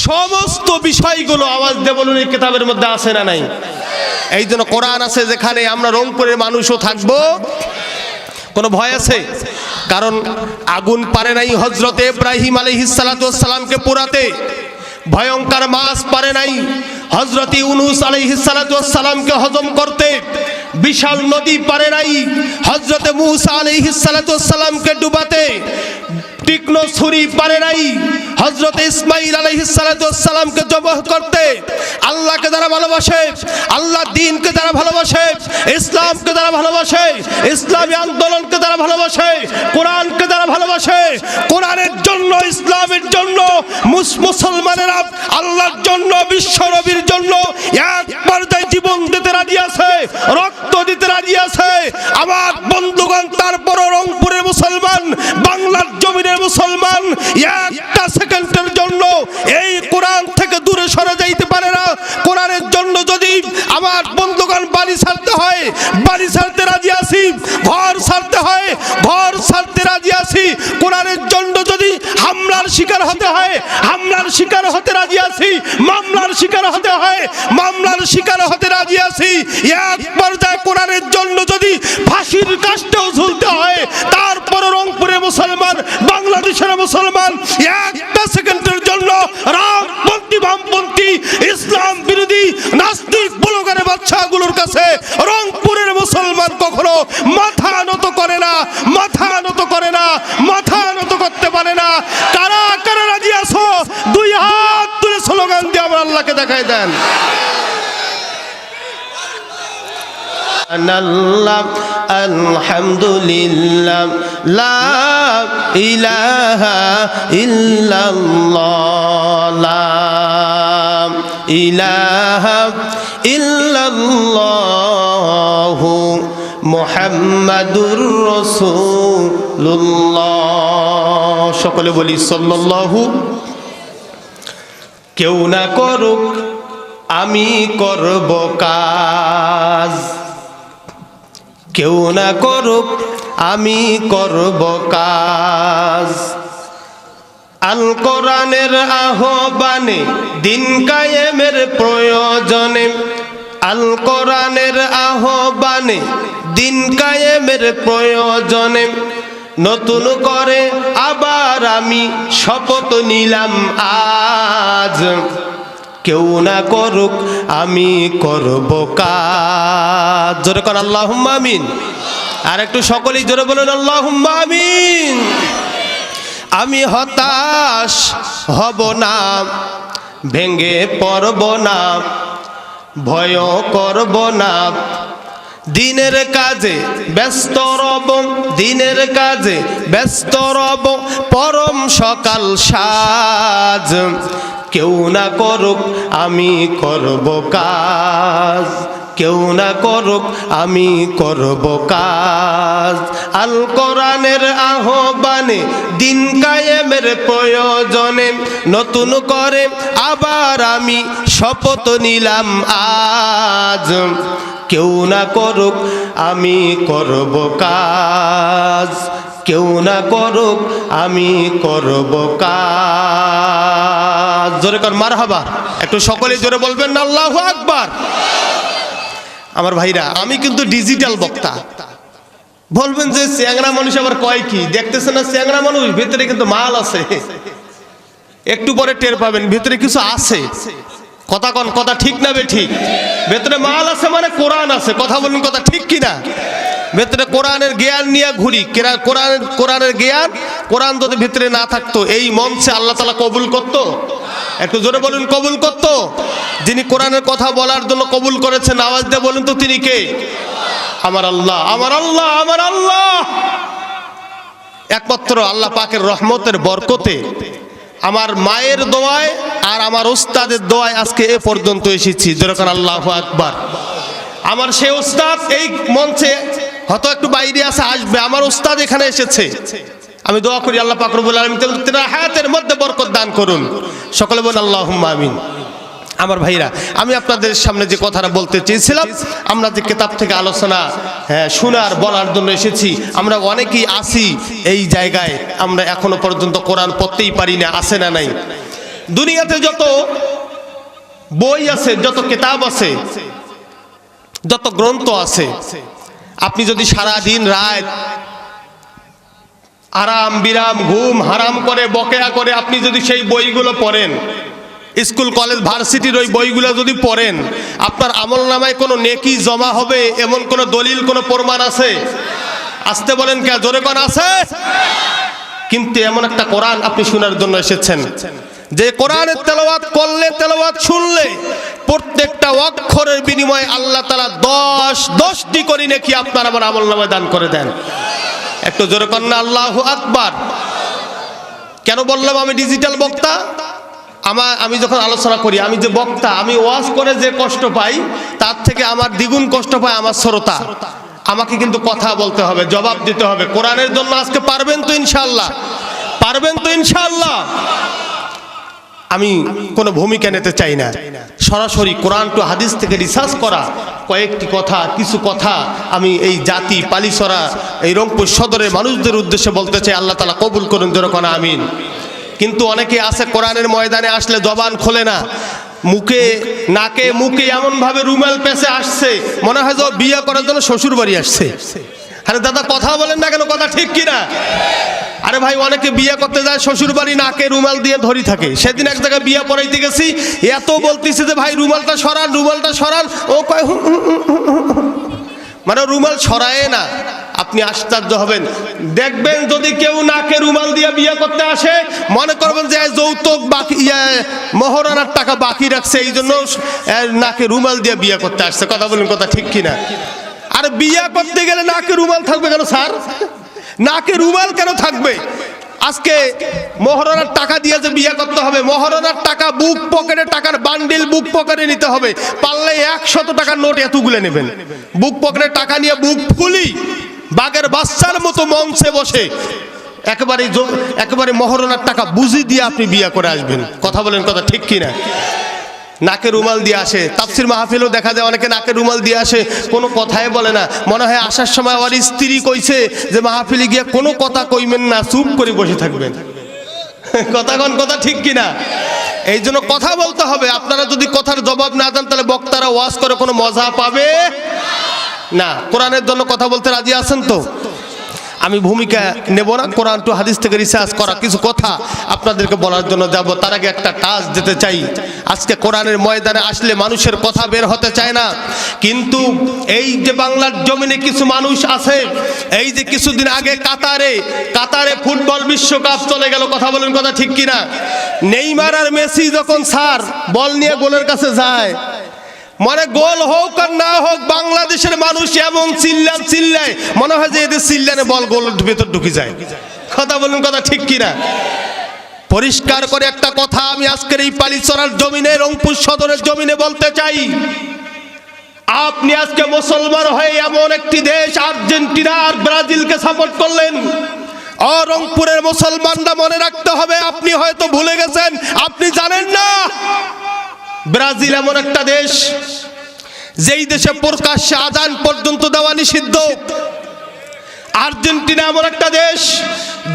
সমস্ত বিষয়গুলো আওয়াজ দিয়ে বলুন এই কিতাবের মধ্যে আছে না নাই? এই জন্য কোরআন আছে যেখানে আমরা রংপুরের মানুষও থাকবো, কোনো ভয় আছে? কারণ আগুন পারে নাই হযরতে ইব্রাহিম আলাইহিস সালাতু ওয়াস সালামকে পোড়াতে, ভয়ঙ্কর মাছ পারে নাই হযরত ইউনূস আলাইহিস সালাতু ওয়াস সালামকে হজম করতে, বিশাল নদী পারে নাই হযরত মূসা আলাইহিস সালাতু ওয়াস সালামকে ডুবাতে, তীক্ষ্ণ ছুরি পারে নাই হযরত ইসমাঈল আলাইহিস সালাতু ওয়াস সালামকে জবাহ করতে। আল্লাহকে যারা ভালোবাসে, আল্লাহর দ্বীনকে যারা ভালোবাসে, ইসলামকে যারা ভালোবাসে, ইসলামী আন্দোলনকে যারা ভালোবাসে, কোরআনকে যারা ভালোবাসে, কোরআনের জন্য, ইসলামের জন্য মুসলমানেরা আল্লাহর জন্য, বিশ্ব নবীর জন্য এক পর্যায়ে জীবন দিতে রাজি আছে, রক্ত দিতে রাজি আছে। আমার বন্ধুগণ, তারপরও রংপুরের মুসলমান, বাংলার জমিনের মুসলমান একটা সেকেন্ডের জন্য এই কোরআন থেকে দূরে সরে যাইতে পারে না। কোরআনের জন্য যদি আমার বন্ধুগণ বাড়ি ছাড়তে হয়, বাড়ি ছাড়তে রাজি আছি, ঘর ছাড়তে হয়, ঘর ছাড়তে রাজি আছি। কোরআনের জন্য যদি হামলার শিকার হতে হয়, হামলার শিকার হতে রাজি আছি, মামলার শিকার হতে হয়, মামলার শিকার হতে রাজি আছি। এক পর্যায়ে কোরআনের জন্য যদি ফাঁসির কাষ্ঠেও ঝুলতে হয়, তারপরে রংপুরের মুসলমান, বাংলাদেশের মুসলমান একটা সেকেন্ডের জন্য রামপন্থী, বামপন্থী, ইসলাম বিরোধী নাস্তিক ব্লগারের বাচ্চাগুলোর কাছে রংপুরের মুসলমান কখনো মাথা নত করে না, মাথা নত করে না, মাথা নত করতে পারে না। কারা কারা রাজি আছো? দুই হাত তুলে স্লোগান দিয়ে আমার আল্লাহকে দেখাই দেন। আলহামদুলিল্লাহ, লা ইলাহা ইল্লাল্লাহ, লা ইলাহা ইল্লাল্লাহ, মুহাম্মাদুর রাসূলুল্লাহ। সকলে বলি সাল্লাল্লাহু। কেউ না করুক আমি করব কাজ, কেউ না করুক আমি করব কাজ। আল কোরআনের আহ্বানে দিন কায়েমের প্রয়োজনে, আল কোরআনের আহ্বানে দিন কায়েমের প্রয়োজনে নতুন করে আবার আমি শপথ নিলাম আজ। কেউ না করুক আমি করব কাজ। জোরে কর আল্লাহুম্মা আমিন। আর একটু সকলেই জোরে বলুন আল্লাহুম্মা আমিন। আমি হতাশ হব না, ভেঙে পড়ব না, ভয় করব না, দিনের কাজে ব্যস্ত রব, দিনের কাজে ব্যস্ত রব, পরম সকাল সাজ। কেউ না করুক আমি করব কাজ, কেউ না করুক আমি করব কাজ। আল কোরআনের আহ্বানে দিন কায়েমের প্রয়োজনে নতুন করে আবার আমি শপথ নিলাম আজ। কেউ না করুক আমি করব কাজ, কেউ না করুক আমি করব কাজ। জোরে কর মারহাবা। একটু সকলে জোরে বলবেন না আল্লাহু আকবার। আমার ভাইরা, আমি কিন্তু ডিজিটাল বক্তা। বলবেন যে চ্যাংরা মানুষ আবার কয় কি, দেখতেছেন না চ্যাংরা মানুষ, ভিতরে কিন্তু মাল আছে। একটু পরে টের পাবেন ভিতরে কিছু আছে। কথা কোন কথা ঠিক না বে ঠিক? ভেতরে মাল আছে মানে কোরআন আছে। কথা বলুন, কথা ঠিক কিনা? ভেতরে কোরআনের জ্ঞান নিয়ে ঘুরি। কোরআনের জ্ঞান, কোরআন যদি ভিতরে না থাকতো এই মঞ্চে আল্লাহ তাআলা কবুল করতো? একটু জোরে বলুন, কবুল করতো? যিনি কোরআনের কথা বলার জন্য কবুল করেছেন, আওয়াজ দিয়ে বলুন তো তিনি কে? আমার আল্লাহ, আমার আল্লাহ, আমার আল্লাহ। একমাত্র আল্লাহ পাকের রহমতের বরকতে, আমার মায়ের দোয়ায় আর আমার উস্তাদের দোয়ায় আজকে এ পর্যন্ত এসেছি। যেরকম আল্লাহু আকবার। আমার সেই উস্তাদ এই মঞ্চে হয়তো একটু বাইরে আছে, আসবে। আমার উস্তাদ এখানে এসেছে। আমি দোয়া করি আল্লাহ পাক রব্বুল আলামিন তার হায়াতের মধ্যে বরকত দান করুন। সকলে বলুন আল্লাহুম্মা আমিন। আমার ভাইরা, আমি আপনাদের সামনে যে কথাটা বলতে চেয়েছিলাম, আমরা যে কিতাব থেকে আলোচনা শোনার বলার জন্য এসেছি। আমরা অনেকেই আছি এই জায়গায়, আমরা এখনো পর্যন্ত কোরআন পড়তেই পারি না। আছে না নাই? দুনিয়াতে যত বই আছে, যত কিতাব আছে, যত গ্রন্থ আছে, আপনি যদি সারা দিন রাত আরাম বিরাম ঘুম হারাম করে বকেয়া করে আপনি যদি সেই বইগুলো পড়েন, স্কুল কলেজ ভার্সিটির ওই বইগুলো যদি পড়েন, আপনার আমলনামায় কোনো নেকি জমা হবে এমন কোনো দলিল, কোনো প্রমাণ আছে? আসতে বলেন কে, জোরে কোন আছে? কিন্তু এমন একটা কোরআন আপনি শোনার জন্য এসেছেন, যে কোরআনের তেলাওয়াত করলে, তেলাওয়াত শুনলে প্রত্যেকটা অক্ষরের বিনিময়ে আল্লাহ তাআলা 10টি করে নেকি আপনার আমার আমলনামায় দান করে দেন। একটু জোরে কোন না আল্লাহু আকবার। কেন বললাম আমি ডিজিটাল বক্তা? আমি যখন আলোচনা করি, আমি যে বক্তা, আমি ওয়াজ করে যে কষ্ট পাই তার থেকে আমার দ্বিগুণ কষ্ট পায় আমার শ্রোতা। আমাকে কিন্তু কথা বলতে হবে, জবাব দিতে হবে। কোরআনের জন্য আজকে পারবেন তো ইনশাআল্লাহ? পারবেন তো ইনশাআল্লাহ? আমি কোনো ভূমিকা নিতে চাই না, সরাসরি কোরআন টু হাদিস থেকে রিসার্চ করা কয়েকটি কথা, কিছু কথা আমি এই জাতি পালিছড়া এই রংপুর সদরের মানুষদের উদ্দেশ্যে বলতে চাই। আল্লাহ তাআলা কবুল করুন, জোরে কোন আমিন। কিন্তু অনেকে আছে কোরআনের ময়দানে আসলে জবান খোলে না, মুখে নাকে মুখে এমন ভাবে রুমাল পেঁচে আসছে, মনে হয় যে বিয়ে করার জন্য শ্বশুর বাড়ি আসছে। আরে দাদা কথা বলেন না কেন, কথা ঠিক কিনা? আরে ভাই, অনেকে বিয়ে করতে যায় শ্বশুর বাড়ি নাকে রুমাল দিয়ে ধরি থাকে। সেদিন এক জায়গায় বিয়ে পড়াইতে গেছি, এত বলতেছে যে ভাই রুমালটা সরান, রুমালটা সরান। ও কয় মানে রুমাল সরায় না। আপনি আশ্চর্য হবেন, দেখবেন যদি কেউ নাকে রুমাল দিয়ে বিয়ে করতে আসে, মনে করবেন যে যৌতুক বাকি, মহারণার টাকা বাকি রাখছে, এই জন্য নাকে রুমাল দিয়ে বিয়ে করতে আসছে। কথা বলুন, কথা ঠিক কিনা? আর বিয়ে করতে গেলে নাকে রুমাল থাকবে কেন স্যার? নাকে রুমাল কেন থাকবে? আজকে মহারণার টাকা দিয়ে যে বিয়ে করতে হবে, মহারণার টাকা বুক পকেটে, টাকার বান্ডিল বুক পকেটে নিতে হবে। পারলে 100 টাকার নোট এতগুলো নেবেন, বুক পকেটে টাকা নিয়ে বুক ফুলি বাঘের বাচ্চার মতো মঞ্চে বসে একেবারে মহারণার টাকা বুঝি দিয়ে আপনি বিয়ে করে আসবেন। কথা বলেন, কথা ঠিক কিনা? নাকে রুমাল দিয়ে আসে, তাফসির মাহফিলও দেখা যায় অনেকে নাকে রুমাল দিয়ে আসে, কোনো কথাই বলে না। মনে হয় আসার সময় ওর স্ত্রী কইছে যে মাহফিলে গিয়ে কোনো কথা কইবেন না, চুপ করে বসে থাকবেন। কথা কোন, কথা ঠিক কিনা? এই জন্য কথা বলতে হবে। আপনারা যদি কথার জবাব না দেন তাহলে বক্তারা ওয়াজ করে কোনো মজা পাবে না। কোরআনের জন্য কথা বলতে রাজি আছেন তো? আমি ভূমিকা নেব না, কোরআন টু হাদিস থেকে রিসার্চ করা কিছু কথা আপনাদেরকে বলার জন্য যাব। তার আগে একটা টাচ দিতে চাই। আজকে কোরআনের ময়দানে আসলে মানুষের কথা বের হতে চায় না, কিন্তু এই যে বাংলার জমিনে কিছু মানুষ আছে, এই যে কিছুদিন আগে কাতারে ফুটবল বিশ্বকাপ চলে গেল। কথা বলেন, কথা ঠিক কিনা? নেইমার আর মেসি যখন স্যার বল নিয়ে গোলের কাছে যায়, মানে গোল হোক আর না হোক, বাংলাদেশের মানুষ এমন চিল্লায় মনে হয় যে এদের চিল্লানে বল গোলের ভেতর ঢুকে যায়। কথা বলুন, কথা ঠিক কিনা? পরিষ্কার করে একটা কথা আমি আজকের এই পালিছড়ার জমিনে, রংপুর সদরের জমিনে বলতে চাই। আপনি আজকে মুসলমান হয়ে এমন একটি দেশ আর্জেন্টিনা আর ব্রাজিলকে সাপোর্ট করলেন। রংপুরের মুসলমানরা মনে রাখতে হবে, আপনি হয়তো ভুলে গেছেন, আপনি জানেন না ব্রাজিল এমন একটা দেশ যেই দেশে প্রকাশ্যে আযান পর্যন্ত দেওয়া নিষিদ্ধ। আর্জেন্টিনা এমন একটা দেশ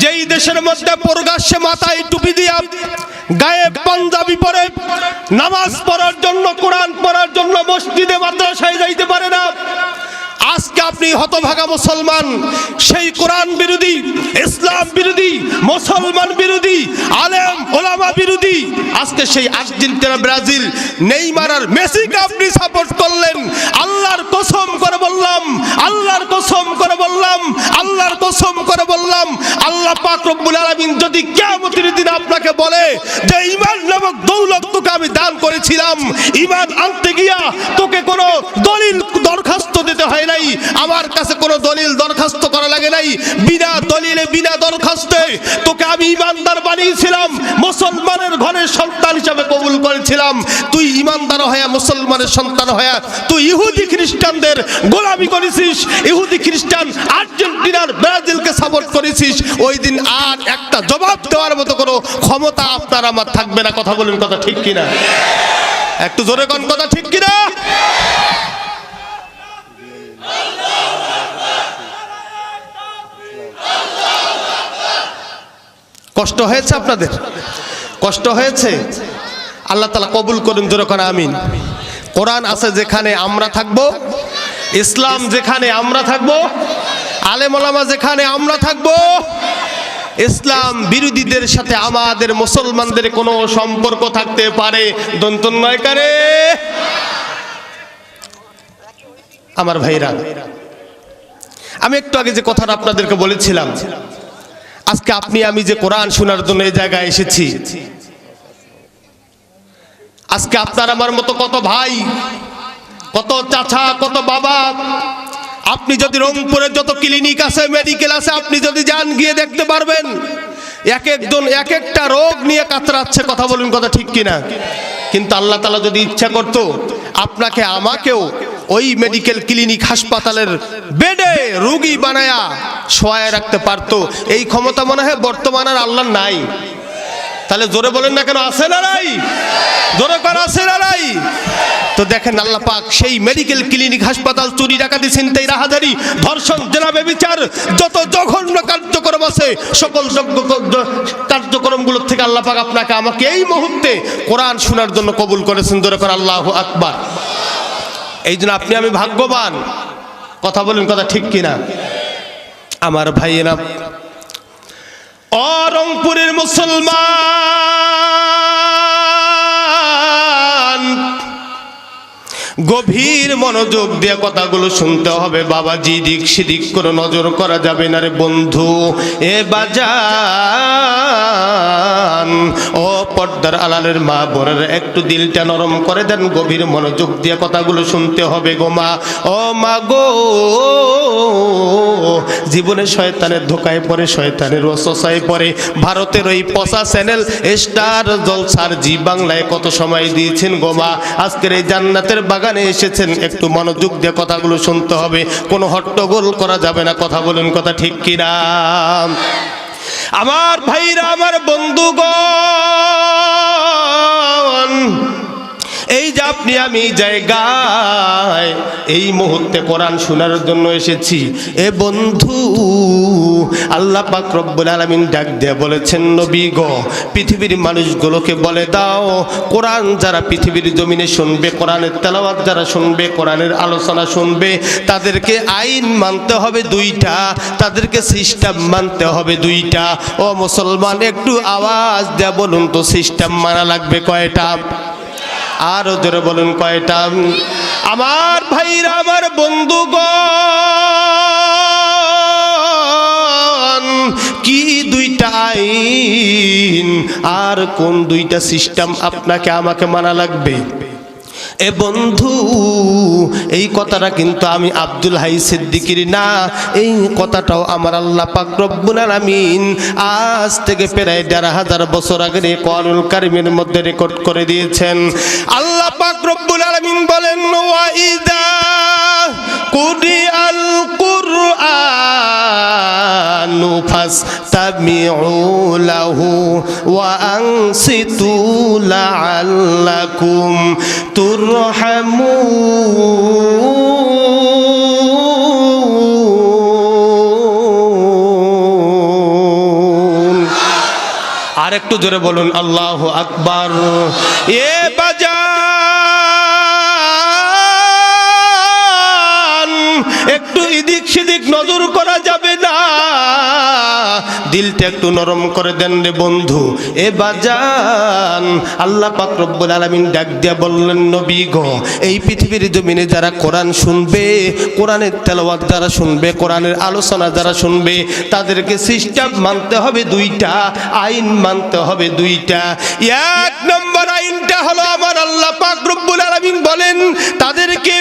যেই দেশের মধ্যে প্রকাশ্যে মাথায় টুপি দিয়া গায়ে পাঞ্জাবি পরে নামাজ পড়ার জন্য, কোরআন পড়ার জন্য মসজিদে মাদ্রাসায় যাইতে পারে না। আজকে আপনি হতভাগা মুসলমান, সেই কোরআন বিরোধী, ইসলাম বিরোধী, মুসলমান বিরোধী, আলেম ওলামা বিরোধী আজকে সেই আর্জেন্টিনা ব্রাজিল নেইমার আর মেসিকে আপনি সাপোর্ট করলেন। আল্লাহর কসম করে বললাম, আল্লাহর কসম করে বললাম, আল্লাহর কসম করে বললাম, আল্লাহ পাক রব্বুল আলামিন যদি কিয়ামতের দিন আপনাকে বলে যে ঈমান নামক দৌলত তোকে আমি দান করেছিলাম, ঈমান আনতে গিয়া তোকে কোনো দলিল দরখাস্ত দিতে হয় নাই, আমার কাছে কোনো দলিল দরখাস্ত করা লাগে নাই, বিনা দলিলে বিনা দরখাস্তে তোকে আমি ঈমানদার বানিয়েছিলাম, মুসলমানের ঘরের সন্তান হিসেবে কবুল করেছিলাম। তুই ঈমানদার হয়ে, মুসলমানের সন্তান হয়ে তুই ইহুদি খ্রিস্টানদের গোলামি করেছিস, ইহুদি খ্রিস্টান আর্জেন্টিনার ব্রাজিলকে সাপোর্ট করেছিস। ওই দিন আর একটা জবাব দেওয়ার মতো কোনো ক্ষমতা আপনার আমার থাকবে না। কথা বলুন, কথা ঠিক কিনা? একটু জোরে কোন, কথা ঠিক কিনা? কষ্ট হয়েছে আপনাদের? কষ্ট হয়েছে? আল্লাহ তাআলা কবুল করুন, জোরে করে আমিন। কোরআন আছে যেখানে আমরা থাকবো, ইসলাম যেখানে আমরা থাকবো, আলেম ওলামা যেখানে আমরা থাকবো, ইসলাম বিরোধীদের সাথে আমাদের মুসলমানদের কোনো সম্পর্ক থাকতে পারে? দন্তন্ময়কারে আমার ভাইরা, আমি একটু আগে যে কথাটা আপনাদেরকে বলেছিলাম, আজকে আপনি আমি যে কোরআন শোনার জন্য এই জায়গায় এসেছি, আজকে আপনার আমার মতো কত ভাই, কত চাচা, কত বাবা, আপনি যদি রংপুরে যত ক্লিনিক আছে, মেডিকেল আছে, আপনি যদি যান গিয়ে দেখতে পারবেন এক একজন এক একটা রোগ নিয়ে কাতরাচ্ছে। কথা বলুন, কথা ঠিক কিনা? কিন্তু আল্লাহ তাআলা যদি ইচ্ছা করত, আপনাকে আমাকেও ওই মেডিকেল ক্লিনিক হাসপাতালের বেডে রোগী বানায়া শোয়ায় রাখতে পারতো। এই ক্ষমতা মনে হয় বর্তমান আর আল্লাহর নাই। তাহলে জোরে বলেন না কেন, আছে না নাই? জোরে করে আছে না নাই? তো দেখেন আল্লাহ পাক সেই মেডিকেল ক্লিনিক, হাসপাতাল, চুরি, ডাকাতি, ছিনতাই, রাহাজানি, ধর্ষণ, জেনা, ব্যভিচার, যত জঘন্য কার্যক্রম আছে, সকল কার্যক্রমগুলোর থেকে আল্লাহ পাক আপনাকে আমাকে এই মুহূর্তে কোরআন শোনার জন্য কবুল করেছেন। জোরে করে আল্লাহু আকবার। এই জন্য আপনি আমি ভাগ্যবান। কথা বলেন, কথা ঠিক কিনা আমার ভাইয়েরা? রংপুরের মুসলমান, গভীর মনোযোগ দিয়ে কথাগুলো শুনতে হবে বাবাজি। দিক সেদিক করে নজর করা যাবে না রে বন্ধু। এ বাজান, ও পর্দার আড়ালের মা বোনেরা, একটু দিলটা নরম করে দেন, গভীর মনোযোগ দিয়ে কথাগুলো শুনতে হবে গো মা। ও মা গো, জীবনে শয়তানের ধোকায় পড়ে, শয়তানের ওয়াসওয়াসায় পড়ে ভারতের ওই পচা চ্যানেল স্টার জলসার জি বাংলায় কত সময় দিয়েছেন গো মা। আজকের এই জান্নাতের বাগানে এসেছেন, একটু মনোযোগ দিয়ে কথাগুলো শুনতে হবে, কোনো হট্টগোল করা যাবে না। কথা বলুন, কথা ঠিক কিনা আমার ভাইরা, আমার বন্ধুগণ? এই যে আপনি আমি জায়গায় এই মুহূর্তে কোরআন শোনার জন্য এসেছি, এ বন্ধু, আল্লাহ পাক রব্বুল আলামিন ডাক দিয়ে বলেছেন, নবী গো, পৃথিবীর মানুষগুলোকে বলে দাও, কোরআন যারা পৃথিবীর জমিনে শুনবে, কোরআনের তেলাওয়াত যারা শুনবে, কোরআনের আলোচনা শুনবে, তাদেরকে আইন মানতে হবে দুইটা, তাদেরকে সিস্টেম মানতে হবে দুইটা। ও মুসলমান, একটু আওয়াজ দেয়া বলুন তো, সিস্টেম মানা লাগবে কয়টা? আরো জোরে বলুন, কয়টা? আমার ভাইরা, আমার বন্ধুগণ, কি দুইটা আইন আর কোন দুইটা সিস্টেম আপনাকে আমাকে মানা লাগবে? এ বন্ধু, এই কথাটা কিন্তু আমি আব্দুল হাই সিদ্দিকীর না, এই কথাটাও আমার আল্লাহ পাক রব্বুল আলামিন আজ থেকে প্রায় ১৫০০ বছর আগে কোরআনুল কারীমের মধ্যে রেকর্ড করে দিয়েছেন। আল্লাহ পাক রব্বুল আলামিন বলেন, ওয়া ইযা কুরিআল কুরআনু ফাসতামিউ লাহু ওয়া আনসিতু লাআল্লাকুম তুরহামুন। আর একটু জোরে বলুন, আল্লাহু আকবার। এ বাজান, একটু এদিক সেদিক নজর করা যাবে না, দিলটা একটু নরম করে দেন রে বন্ধু। এ বাজান, আল্লাহ পাক রব্বুল আলামিন ডাক দিয়া বললেন, নবী গো, এই পৃথিবীর জমিনে যারা কোরআন শুনবে, কোরআনের তেলাওয়াত যারা শুনবে, কোরআনের আলোচনা যারা শুনবে, তাদেরকে সিস্টেম মানতে হবে দুইটা, আইন মানতে হবে দুইটা। এক নম্বর আইনটা হলো, আমার আল্লাহ পাক রব্বুল আলামিন বলেন, তাদেরকে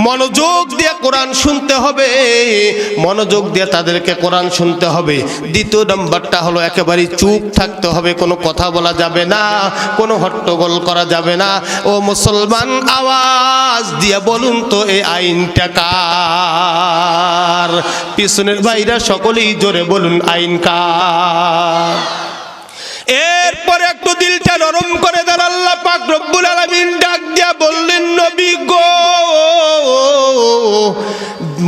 মনোযোগ দিয়ে কোরআন শুনতে হবে, মনোযোগ দিয়ে তাদেরকে কোরআন শুনতে হবে। দ্বিতীয় নাম্বারটা হলো, একেবারে চুপ থাকতে হবে, কোনো কথা বলা যাবে না, কোনো হট্টগোল করা যাবে না। ও মুসলমান, আওয়াজ দিয়ে বলুন তো, এই আইনটা কার? পিছনের ভাইরা সকলেই জোরে বলুন, আইন কার? এরপরে একটু দিলটা নরম করে দেন। আল্লাহ পাক রব্বুল আলামিন ডাক দিয়া বললেন, নবী গো,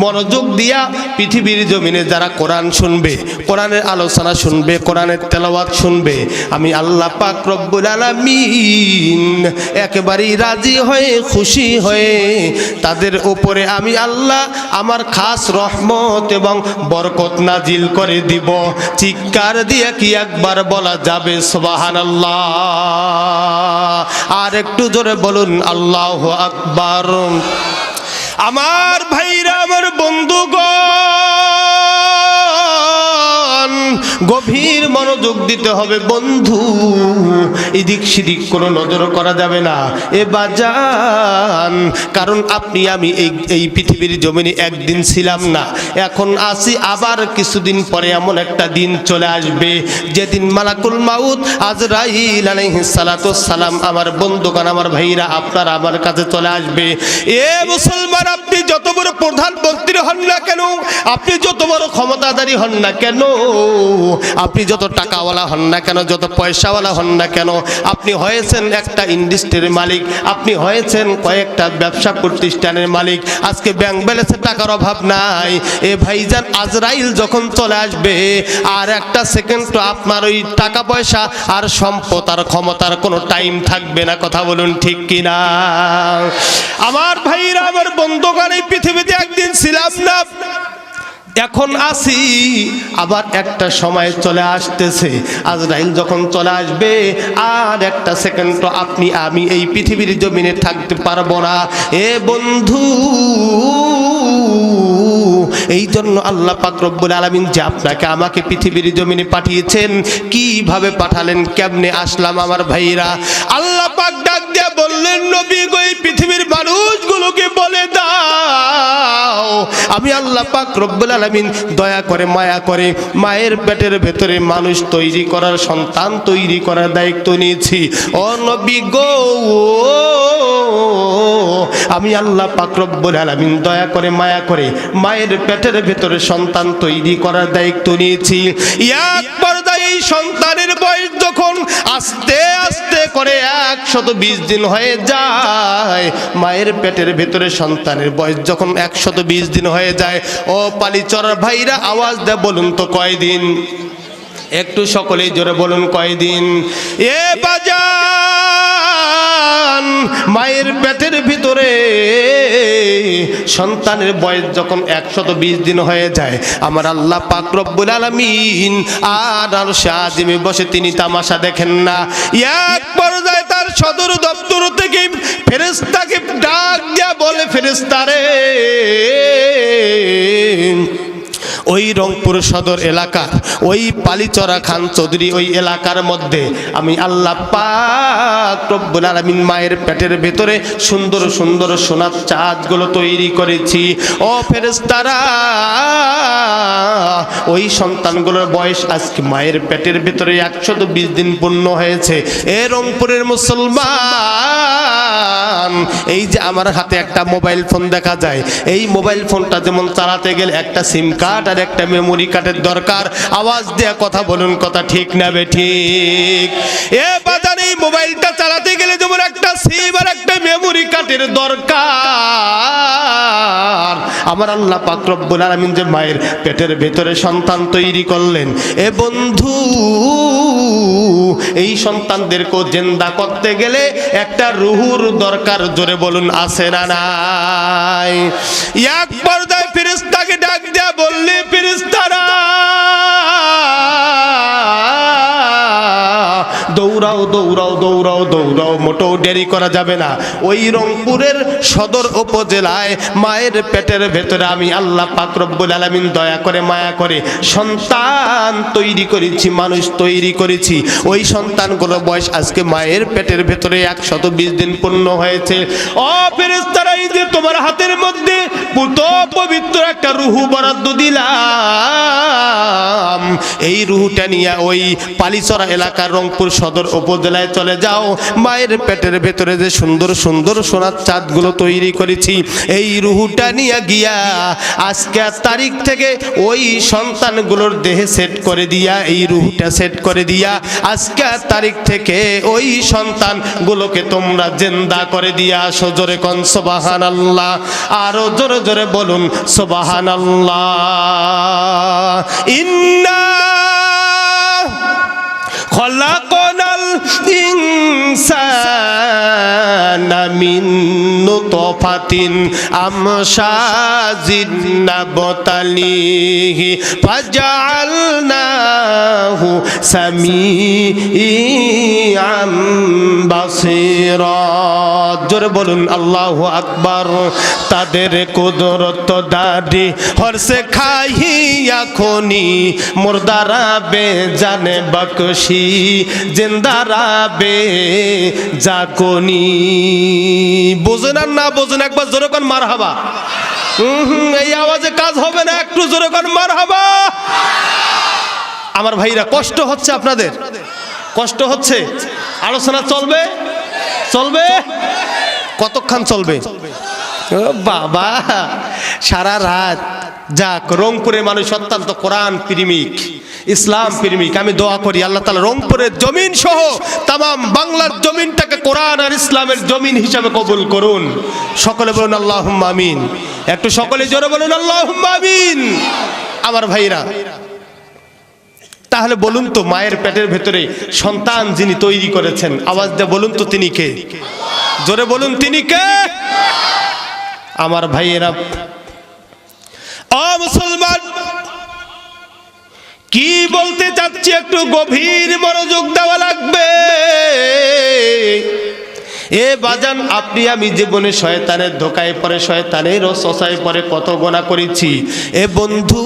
মনোযোগ দিয়া পৃথিবীর জমিনে যারা কোরআন শুনবে, কোরআনের আলোচনা শুনবে, কোরআনের তেলাওয়াত শুনবে, আমি আল্লাহ পাক রব্বুল আলামিন একেবারেই রাজি হয়ে খুশি হয়ে তাদের উপরে আমি আল্লাহ আমার খাস রহমত এবং বরকত নাজিল করে দিব। চিৎকার দিয়ে কি একবার বলা যাবে সুবহানাল্লাহ? আর একটু জোরে বলুন আল্লাহু আকবার। আমার ভাইরা, আমার বন্ধুগণ, গভীর মনোযোগ দিতে হবে বন্ধু। এদিক সেদিক কোনো নজর করা যাবে না এ বাজান। কারণ আপনি আমি এই পৃথিবীর জমিনে একদিন ছিলাম না, এখন আসি। আবার কিছুদিন পরে এমন একটা দিন চলে আসবে যেদিন মালাকুল মাউত আজরাইল আলাইহিস সালাতু সালাম আমার বন্ধুগণ, আমার ভাইরা, আপনারা আমার কাছে চলে আসবে। এ মুসলমান, আপনি যত বড় প্রধানমন্ত্রী হন না কেন, আপনি যত বড় ক্ষমতাধারী হন না কেন, আপনি যত টাকাওয়ালা হন না কেন, যত পয়সাওয়ালা হন না কেন, আপনি হয়েছেন একটা ইন্ডাস্ট্রির মালিক, আপনি হয়েছেন কয়েকটা ব্যবসা প্রতিষ্ঠানের মালিক, আজকে ব্যাংক ব্যালেন্সে টাকার অভাব নাই। এ ভাইজান, আজরাইল যখন চলে আসবে আর একটা সেকেন্ড তো আপনার ওই টাকা পয়সা আর সম্পদ আর ক্ষমতার কোনো টাইম থাকবে না। কথা বলুন ঠিক কিনা? আমার ভাইরা, আমার বন্ধুগণ, এই পৃথিবীতে একদিন ছিলাম না, এখন আসি। আবার একটা সময় চলে আসতেছে, আজরাইল যখন চলে আসবে আর একটা সেকেন্ড তো আপনি আমি এই পৃথিবীর জমিনে থাকতে পারবো না। এ বন্ধু, এই জন্য আল্লাহ পাক রব্বুল আলামিন যে আপনাকে আমাকে পৃথিবীর জমিনে পাঠিয়েছেন, কিভাবে পাঠালেন, কেমনে আসলাম আমার ভাইরা? আল্লাহ পাক ডাক দিয়ে বললেন, নবী গো, এই পৃথিবীর মানুষগুলোকে বলে দাও আমি আল্লাহ পাক রব্বুল আলামিন দয়া করে মায়া করে মায়ের পেটের ভেতরে মানুষ তৈরি করার, সন্তান তৈরি করার দায়িত্ব নিয়েছি। ও নবী গো, আমি আল্লাহ পাক রব্বুল আলামিন দয়া করে মায়া করে মায়ের পেটের ভেতরে সন্তান তৈরি করার দায়িত্ব নিয়েছি। এক পর্যায়ে এই সন্তানের বয়স যখন আস্তে আস্তে করে 120 দিন হয়ে যায়, মায়ের পেটের ভেতরে সন্তানের বয়স যখন 120 দিন হয়ে যায়, ও পালিচরার ভাইরা, আওয়াজ দেয় বলুন তো কয়দিন? একটু সকলেই জোরে বলুন কয়দিন? এ বাজান, মায়ের পেটের ভিতরে সন্তানের বয়স যখন 120 দিন হয়ে যায়, আমার আল্লাহ পাক রব্বুল আলামিন আর আরশে আজিমে বসে তিনি তামাশা দেখেন না। এক পর্যায়ে তার সদর দপ্তর থেকে ফেরেশতাকে ডাক দিয়া বলে, ফেরেশতারে, ওই রংপুর সদর এলাকা, ওই পালিচরা খান চৌধুরী ওই এলাকার মধ্যে আমি আল্লাহ পাক রব্বুল আলামিন মায়ের পেটের ভেতরে সুন্দর সুন্দর সোনার চাঁদগুলো তৈরি করেছি। ও ফেরেশতারা, ওই সন্তানগুলোর বয়স আজকে মায়ের পেটের ভেতরে 120 দিন পূর্ণ হয়েছে। এ রংপুরের মুসলমান, এই যে আমার হাতে একটা মোবাইল ফোন দেখা যায়, এই মোবাইল ফোনটা যেমন চালাতে গেলে একটা সিম কার্ড আর একটা মেমোরি কার্ডের দরকার। আওয়াজ দেয়া কথা বলুন, কথা ঠিক না বেঠিক? এ বাজান, এই মোবাইলটা চালাতে গেলে যেমন একটা সিম আর একটা মেমোরি কার্ডের দরকার, আমার আল্লাহ পাক রব্বুল আলামিন যে মায়ের পেটের ভেতরে সন্তান তৈরি করলেন, এ বন্ধু, এই সন্তানদেরকে জিন্দা করতে গেলে একটা রুহুর দরকার। জোরে বলুন, আছে না নাই? এক পর্যায়ে ফেরেশতাকে ডাক দেয়া বললে, ফেরেশতারা দৌড়াও দৌড়াও দৌড়াও দৌড়াও, মোটেও দেরি করা যাবে না। ওই রংপুরের সদর উপজেলায় মায়ের পেটের ভেতরে আমি আল্লাহ পাক রব্বুল আলামিন দয়া করে মায়া করে সন্তান তৈরি করেছি, মানুষ তৈরি করেছি। ওই সন্তানগুলোর বয়স আজকে মায়ের পেটের ভেতরে 120 দিন পূর্ণ হয়েছে। ও ফেরেশতারা, এই যে তোমার হাতের মধ্যে পুত পবিত্র একটা রুহু বরাদ্দ দিলাম, এই রুহুটা নিয়ে ওই পালিচরা এলাকার রংপুর সদর উপজেলায় চলে যাও, মায়ের পেটের ভেতরে যে সুন্দর সুন্দর সোনার চাঁদগুলো তৈরি করেছি, এই রুহুটা নিয়ে গিয়া আজকে তারিখ থেকে ওই সন্তানগুলোর দেহে সেট করে দিয়া, এই রুহুটা সেট করে দিয়া আজকে তারিখ থেকে ওই সন্তানগুলোকে তোমরা জিন্দা করে দিয়া আসো। জোরে কোন সুবহানাল্লাহ, আরো জোরে জোরে বলুন সুবহানাল্লাহ। ইন্না খলাকনাল ইনসানা মিন নুতফাতিন আমশাজিন নাবতালিহি ফাজআলনাহু সামিআম বাসীরা। জোরে বলুন আল্লাহু আকবার। তাদের কুদরত দাড়ি হরসে খাইয়া খনি, মুর্দারা বে জানে বকশি, জিন্দারা বে জাকনি। বোঝেন আর না বোঝেন একবার জোরে কোন মারহাবা। এই আওয়াজে কাজ হবে না, একটু জোরে কোন মারহাবা। আমার ভাইরা কষ্ট হচ্ছে, আপনাদের কষ্ট হচ্ছে, আলোচনা চলবে চলবে কতক্ষণ চলবে? ও বাবা, সারা রাত। যাক, রংপুরের মানুষ অত্যন্ত কোরআন প্রেমিক, ইসলাম প্রেমিক। আমি দোয়া করি আল্লাহ তাআলা রংপুরের জমিন সহ তামাম বাংলার জমিনটাকে কোরআন আর ইসলামের জমিন হিসাবে কবুল করুন। সকলে বলুন আল্লাহুম্মা আমিন। একটু সকলে জোরে বলুন আল্লাহুম্মা আমিন। আমার ভাইরা, তাহলে বলুন তো, মায়ের পেটের ভেতরে সন্তান যিনি তৈরি করেছেন, আওয়াজ দিয়ে বলুন তো তিনি কে? জোরে বলুন তিনি কে? আমার ভাইয়েরা, ও মুসলমান, কি বলতে চাচ্ছি একটু গভীর মনোযোগ দেওয়া লাগবে। এ বাজান, আপনি আমি জীবনে শয়তানের ধোকায় পড়ে, শয়তানের ওসওয়াসায় পড়ে কত গুনাহ করেছি। এ বন্ধু,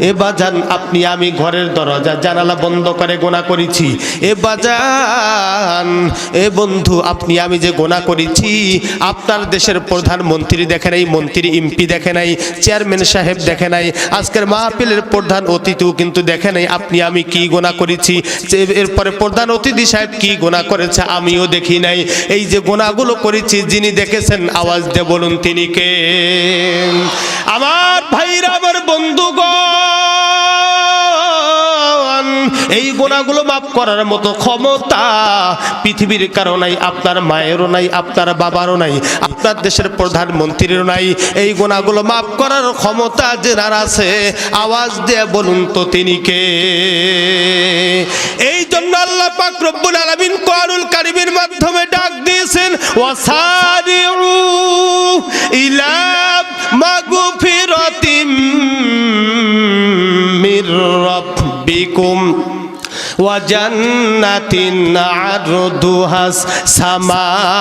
এ বাজান, আপনি আমি ঘরের দরজা জানালা বন্ধ করে গুনাহ করেছি। এ বাজান, এ বন্ধু, আপনি আমি যে গুনাহ করেছি, আপনার দেশের প্রধানমন্ত্রী দেখে নাই, মন্ত্রী এমপি দেখে নাই, চেয়ারম্যান সাহেব দেখে নাই, আজকের মাহফিলের প্রধান অতিথিও কিন্তু দেখে নাই আপনি আমি কি গুনাহ করেছি। এরপরে প্রধান অতিথি সাহেব কি গুনাহ করেছে আমিও দেখি নাই। এই যে গুনাহগুলো করেছি, যিনি দেখেছেন আওয়াজ দিয়ে বলুন তিনি কে? আমার ভাইরা, আমার বন্ধুগণ, এই গুনাহগুলো মাফ করার মতো ক্ষমতা পৃথিবীর কারো নাই, আপনার মায়েরও নাই, আপনার বাবারও নাই, আপনার দেশের প্রধানমন্ত্রীরও নাই। এই গুনাহগুলো মাফ করার ক্ষমতা যার আছে, আওয়াজ দিয়ে বলুন তো তিনি কে? এই জন্য আল্লাহ পাক রব্বুল আলামিন কোরআনুল কারীমের মাধ্যমে ডাক দিয়েছেন, ওয়াসারিউ ইলা মাগফিরাতিম মির রাব্বিকুম ওয়া জান্নাতিন আরদুহাস সামাওয়াতু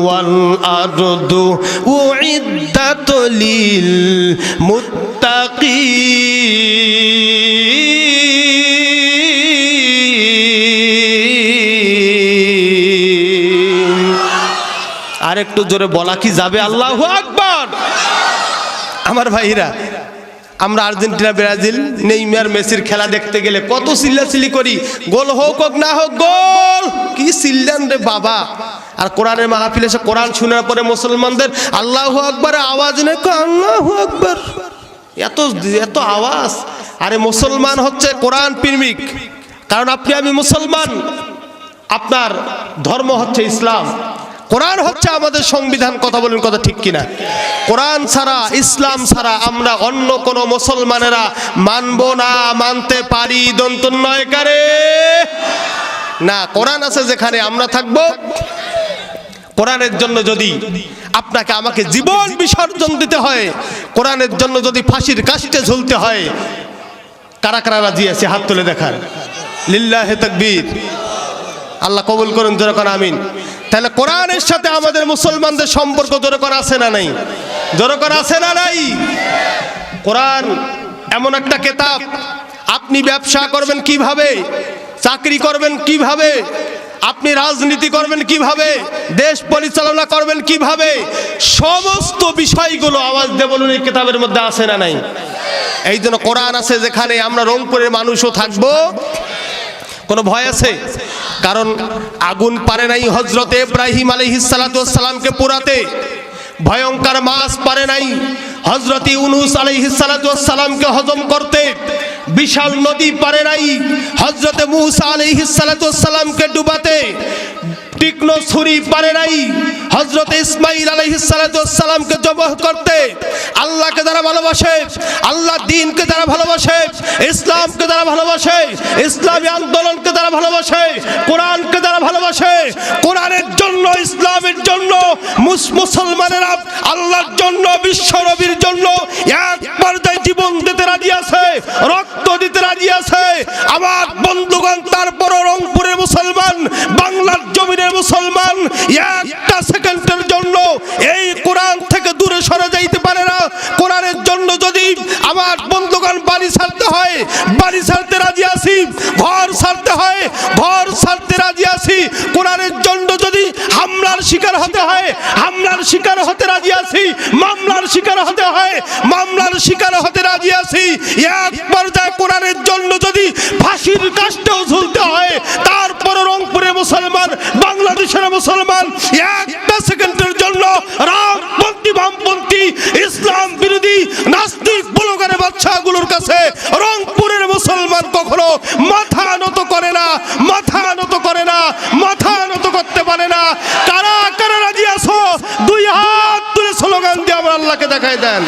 ওয়াল আরদু উইদ্দাত লিল মুত্তাকিন। আর একটু জোরে বলা কি যাবে? আল্লাহু আকবার। আমার ভাইরা, আমরা আর্জেন্টিনা, ব্রাজিল, নেইমার, মেসির খেলা দেখতে গেলে কত চিল্লাচিল্লি করি, গোল হোক হোক না হোক গোল, কি চিল্লান রে বাবা। আর কোরআনের মাহফিলে এসে কোরআন শোনার পরে মুসলমানদের আল্লাহু আকবার আওয়াজ নেই, আল্লাহু আকবার, এত এত আওয়াজ। আরে মুসলমান হচ্ছে কোরআন প্রেমিক, কারণ আপনি আমি মুসলমান, আপনার ধর্ম হচ্ছে ইসলাম, কোরআন হচ্ছে আমাদের সংবিধান। কথা বলুন, কথা ঠিক কিনা? কোরআন ছাড়া, ইসলাম ছাড়া আমরা অন্য কোন মুসলমানেরা মানব না, মানতে পারি দন্তন্নয় কারে না। কোরআন আছে যেখানে আমরা থাকবো। কোরআনের জন্য যদি আপনাকে আমাকে জীবন বিসর্জন দিতে হয়, কোরআনের জন্য যদি ফাঁসির কাস্টে ঝুলতে হয়, কারা কারা রাজি আছে হাত তুলে দেখান। লিল্লাহে তাকবীর। আল্লাহ কবুল করুন, যেরকম আমিন। তাহলে কোরআনের সাথে আমাদের মুসলমানদের সম্পর্ক যেরকম আছে না নাই? যেরকম আছে না নাই? কোরআন এমন একটা কিতাব, আপনি ব্যবসা করবেন কিভাবে, চাকরি করবেন কিভাবে, আপনি রাজনীতি করবেন কিভাবে, দেশ পরিচালনা করবেন কিভাবে, সমস্ত বিষয়গুলো আওয়াজ দিয়ে বলুন এই কিতাবের মধ্যে আছে না নাই? এই জন্য কোরআন আছে যেখানে আমরা রংপুরের মানুষও থাকবো, কোনো ভয় আছে? কারণ আগুন পারে নাই হযরতে ইব্রাহিম আলাইহিস সালাতু ওয়াস সালামকে পোড়াতে, ভয়ঙ্কর মাছ পারে নাই হযরত ইউনূস আলাইহিস সালাতু ওয়াস সালামকে হজম করতে, বিশাল নদী পারে নাই হযরত মূসা আলাইহিস সালাতু ওয়াস সালামকে ডুবাতে, তীক্ষ্ণ ছুরি পারে নাই হযরত ইসমাঈল আলাইহিস সালাতু ওয়াস সালামকে জবাহ করতে। আল্লাহকে যারা ভালোবাসে, আল্লাহর দ্বীনকে যারা ভালোবাসে, ইসলামকে যারা ভালোবাসে, ইসলামী আন্দোলনকে যারা ভালোবাসে, কোরআনকে যারা ভালোবাসে, কোরআনের জন্য, ইসলামের জন্য মুসলমানেরা আল্লাহর জন্য, বিশ্ব নবীর জন্য এক পর্যায়ে জীবন দিতে রাজি আছে, রক্ত দিতে রাজি আছে। আমার বন্ধুগণ, তারপরও রংপুরের মুসলমান, বাংলার জমিনের মুসলমান একটা সেকেন্ডের জন্য এই কোরআন থেকে দূরে সরে যাইতে পারে না। কোরআনের জন্য যদি আমার বন্ধুগণ বাড়ি ছাড়তে হয়, বাড়ি ছাড়তে রাজি আছি, ঘর ছাড়তে হয়, ঘর ছাড়তে রাজি আছি। কোরআনের জন্য যদি হামলার শিকার হতে হয়, হামলার শিকার হতে রাজি আছি, মামলার শিকার হতে হয়, মামলার শিকার হতে রাজি আছি। এক পর্যায়ে কোরআনের জন্য যদি ফাঁসির কাষ্ঠেও ঝুলতে হয়, তারপরে রংপুরের মুসলমান, বাংলাদেশের মুসলমান একটা সেকেন্ডের জন্য রামপন্থী, বামপন্থী, ইসলাম বিরোধী নাস্তিক ব্লগারের বাচ্চাগুলোর কাছে রংপুরের মুসলমান কখনো মাথা নত করে না, মাথা নত করে না, মাথা নত করতে পারে না। কারা কারা রাজি আছো? দুই হাত তুলে স্লোগান দিয়ে আমার আল্লাহকে দেখাই দেন।